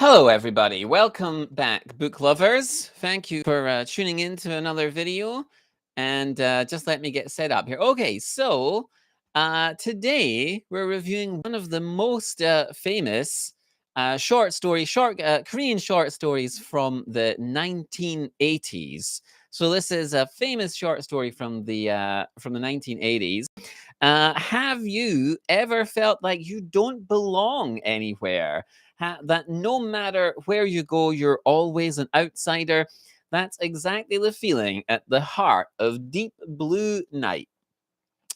Hello, everybody. Welcome back, book lovers. Thank you for tuning in to another video. And just let me get set up here. Okay, so today we're reviewing one of the most famous Korean short stories from the 1980s. So this is a famous short story from the 1980s. Have you ever felt like you don't belong anywhere? That no matter where you go, you're always an outsider? That's exactly the feeling at the heart of Deep Blue Night.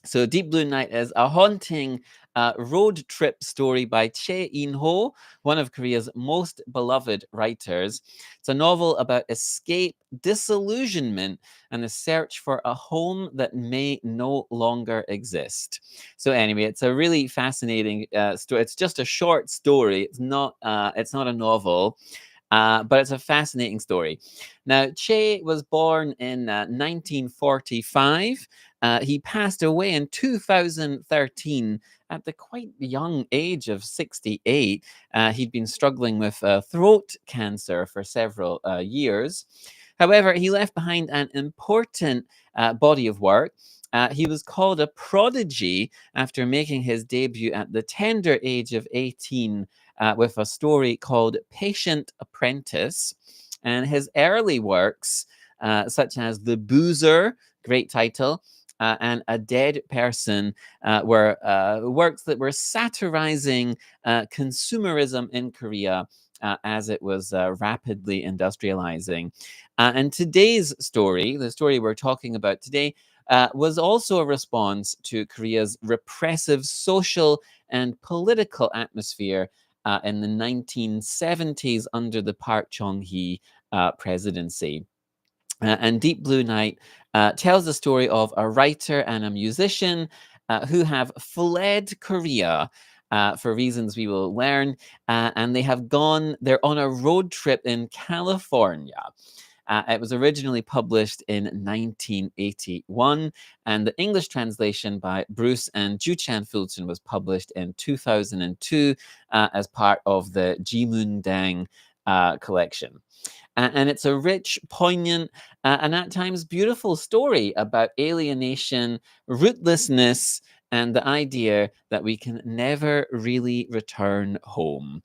So, Deep Blue Night is a haunting road trip story by Choi In-ho, one of Korea's most beloved writers. It's a novel about escape, disillusionment, and the search for a home that may no longer exist. So, anyway, it's a really fascinating story. It's just a short story. It's not. It's not a novel. But it's a fascinating story. Now, Che was born in 1945. He passed away in 2013 at the quite young age of 68. He'd been struggling with throat cancer for several years. However, he left behind an important body of work. He was called a prodigy after making his debut at the tender age of 18 with a story called Patient Apprentice. And his early works, such as The Boozer, great title, and A Dead Person, were works that were satirizing consumerism in Korea. As it was rapidly industrializing. And today's story, the story we're talking about today, was also a response to Korea's repressive social and political atmosphere in the 1970s under the Park Chung-hee presidency. And Deep Blue Night tells the story of a writer and a musician who have fled Korea for reasons we will learn, and they're on a road trip in California. It was originally published in 1981, and the English translation by Bruce and Juchan Fulton was published in 2002 as part of the Jimundang collection. And it's a rich, poignant, and at times beautiful story about alienation, rootlessness, and the idea that we can never really return home.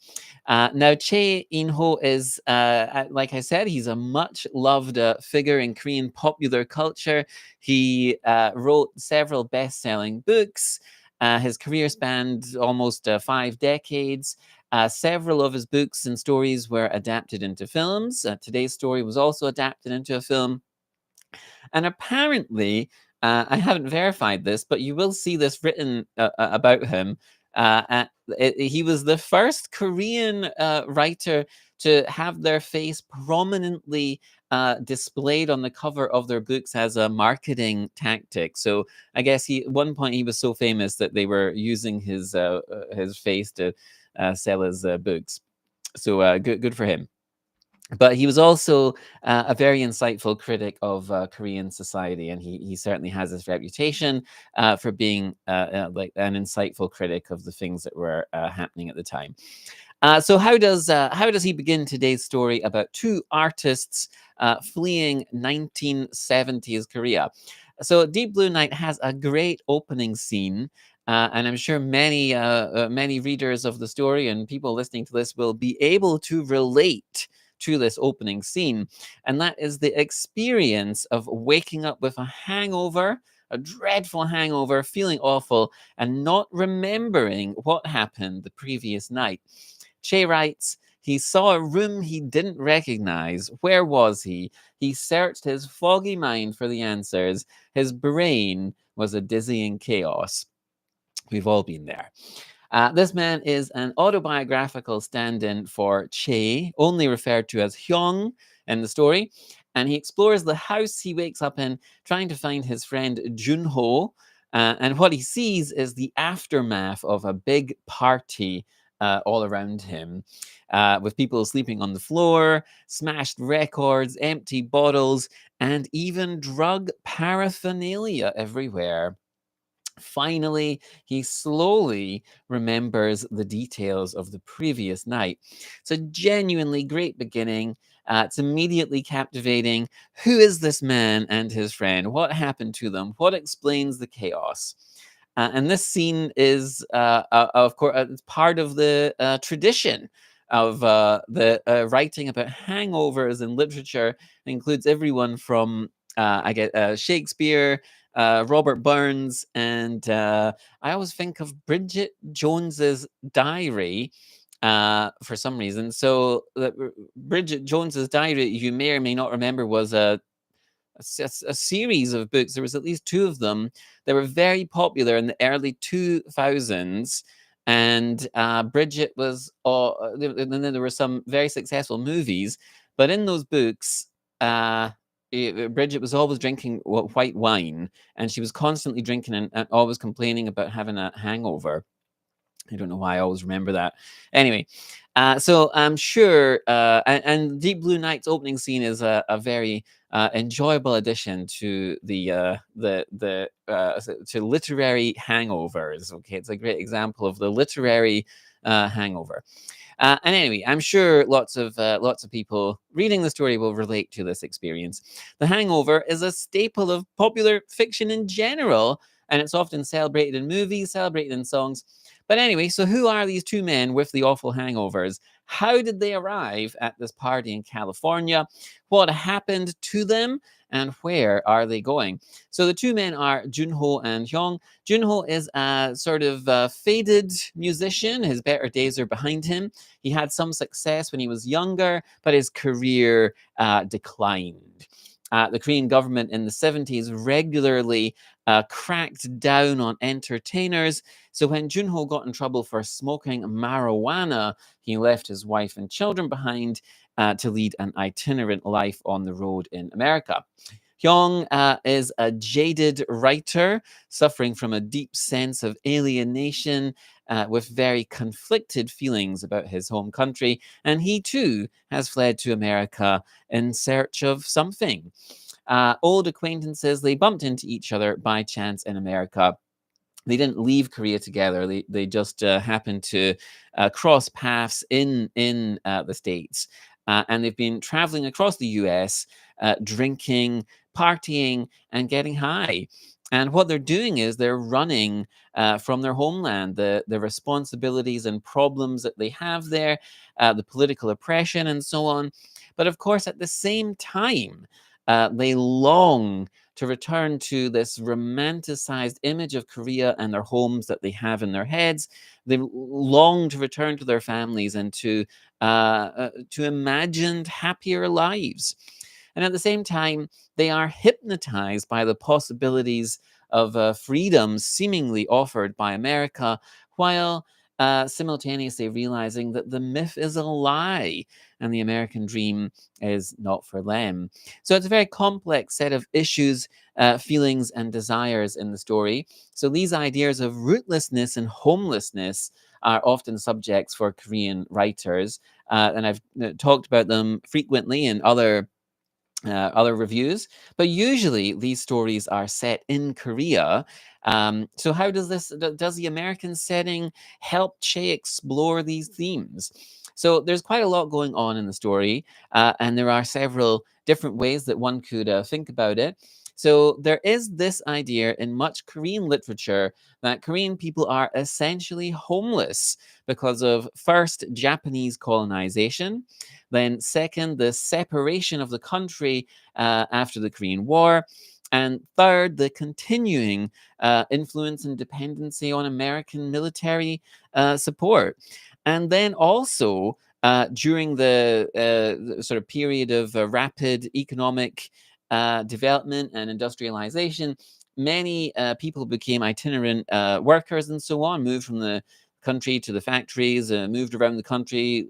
Now, Choi In-ho is, like I said, he's a much loved figure in Korean popular culture. He wrote several best selling books. His career spanned almost 5 decades. Several of his books and stories were adapted into films. Today's story was also adapted into a film. And apparently, I haven't verified this, but you will see this written about him. He was the first Korean writer to have their face prominently displayed on the cover of their books as a marketing tactic. So I guess at one point he was so famous that they were using his face to sell his books. So good for him. But he was also a very insightful critic of Korean society, and he certainly has this reputation for being like an insightful critic of the things that were happening at the time. So how does he begin today's story about two artists fleeing 1970s Korea? So Deep Blue Night has a great opening scene. And I'm sure many readers of the story and people listening to this will be able to relate to this opening scene. And that is the experience of waking up with a hangover, a dreadful hangover, feeling awful, and not remembering what happened the previous night. Che writes, he saw a room he didn't recognize. Where was he? He searched his foggy mind for the answers. His brain was a dizzying chaos. We've all been there. This man is an autobiographical stand in for Che, only referred to as Hyung in the story. And he explores the house he wakes up in, trying to find his friend Junho. And what he sees is the aftermath of a big party all around him, with people sleeping on the floor, smashed records, empty bottles, and even drug paraphernalia everywhere. Finally, he slowly remembers the details of the previous night. It's a genuinely great beginning. It's immediately captivating. Who is this man and his friend? What happened to them? What explains the chaos? And this scene is, of course, it's part of the tradition of the writing about hangovers in literature. It includes everyone from, I get Shakespeare, Robert Burns, and I always think of Bridget Jones's Diary for some reason. So, Bridget Jones's Diary, you may or may not remember, was a series of books. There was at least two of them that were very popular in the early 2000s. And Bridget was, and then there were some very successful movies. But in those books, Bridget was always drinking white wine, and she was constantly drinking and always complaining about having a hangover. I don't know why I always remember that. Anyway, so I'm sure, and Deep Blue Night's opening scene is a very enjoyable addition to to literary hangovers. Okay, it's a great example of the literary hangover. And anyway, I'm sure lots of people reading the story will relate to this experience. The Hangover is a staple of popular fiction in general, and it's often celebrated in movies, celebrated in songs. But anyway, so who are these two men with the awful hangovers? How did they arrive at this party in California? What happened to them? And where are they going? So the two men are Junho and Hyung. Junho is a sort of faded musician. His better days are behind him. He had some success when he was younger, but his career declined. The Korean government in the 70s regularly cracked down on entertainers. So when Junho got in trouble for smoking marijuana, he left his wife and children behind to lead an itinerant life on the road in America. Hyung is a jaded writer suffering from a deep sense of alienation with very conflicted feelings about his home country. And he too has fled to America in search of something. Old acquaintances, they bumped into each other by chance in America. They didn't leave Korea together. They just happened to cross paths in the States. And they've been traveling across the US, drinking, partying, and getting high. And what they're doing is they're running from their homeland, the responsibilities and problems that they have there, the political oppression, and so on. But of course, at the same time, they long to return to this romanticized image of Korea and their homes that they have in their heads. They long to return to their families and to imagined happier lives. And at the same time, they are hypnotized by the possibilities of freedoms seemingly offered by America, while simultaneously realizing that the myth is a lie and the American dream is not for them. So it's a very complex set of issues, feelings, and desires in the story. So these ideas of rootlessness and homelessness are often subjects for Korean writers, and I've talked about them frequently in other reviews, but usually these stories are set in Korea. So how does the American setting help Che explore these themes? So there's quite a lot going on in the story, and there are several different ways that one could think about it. So there is this idea in much Korean literature that Korean people are essentially homeless because of first Japanese colonization, then second the separation of the country after the Korean War, and third the continuing influence and dependency on American military support. And then also during the sort of period of rapid economic development and industrialization, many people became itinerant workers and so on, moved from the country to the factories, moved around the country,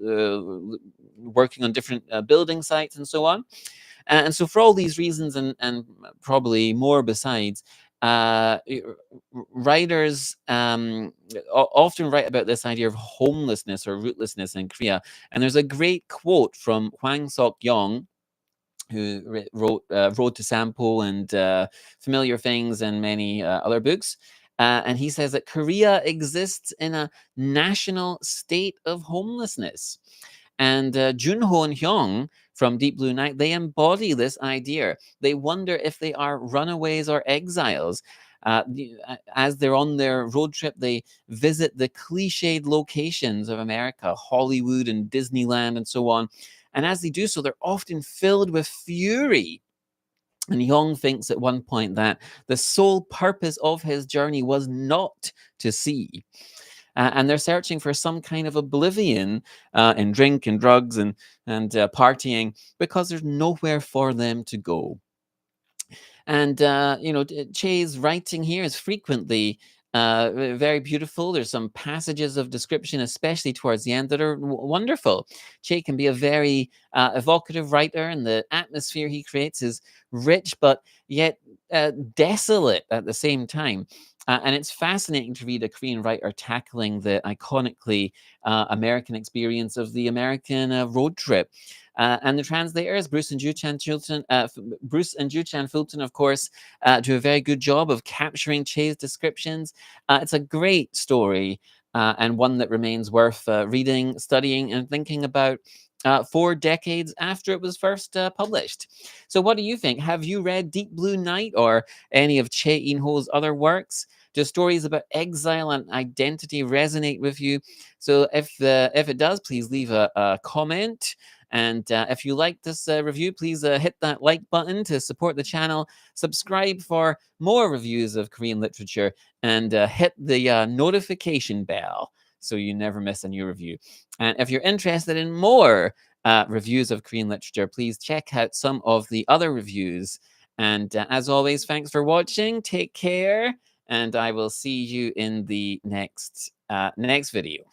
working on different building sites and so on. And so, for all these reasons, and probably more besides, writers often write about this idea of homelessness or rootlessness in Korea. And there's a great quote from Hwang Sok-yong, who wrote Road to Sampo and Familiar Things and many other books. And he says that Korea exists in a national state of homelessness. And Junho and Hyung from Deep Blue Night, they embody this idea. They wonder if they are runaways or exiles. As they're on their road trip, they visit the cliched locations of America, Hollywood and Disneyland and so on. And as they do so, they're often filled with fury. And Young thinks at one point that the sole purpose of his journey was not to see. And they're searching for some kind of oblivion in drink and drugs and partying because there's nowhere for them to go. And Che's writing here is frequently very beautiful. There's some passages of description, especially towards the end, that are wonderful. Che can be a very evocative writer, and the atmosphere he creates is rich, but yet desolate at the same time. And it's fascinating to read a Korean writer tackling the iconically American experience of the American road trip. And the translators, Bruce and Juchan Fulton, of course, do a very good job of capturing Che's descriptions. It's a great story and one that remains worth reading, studying, and thinking about 4 decades after it was first published. So, what do you think? Have you read Deep Blue Night or any of Choi In-ho's other works? Do stories about exile and identity resonate with you? So, if it does, please leave a comment. And if you like this review, please hit that like button to support the channel. Subscribe for more reviews of Korean literature, and hit the notification bell so you never miss a new review. And if you're interested in more reviews of Korean literature, please check out some of the other reviews. And as always, thanks for watching. Take care, and I will see you in the next video.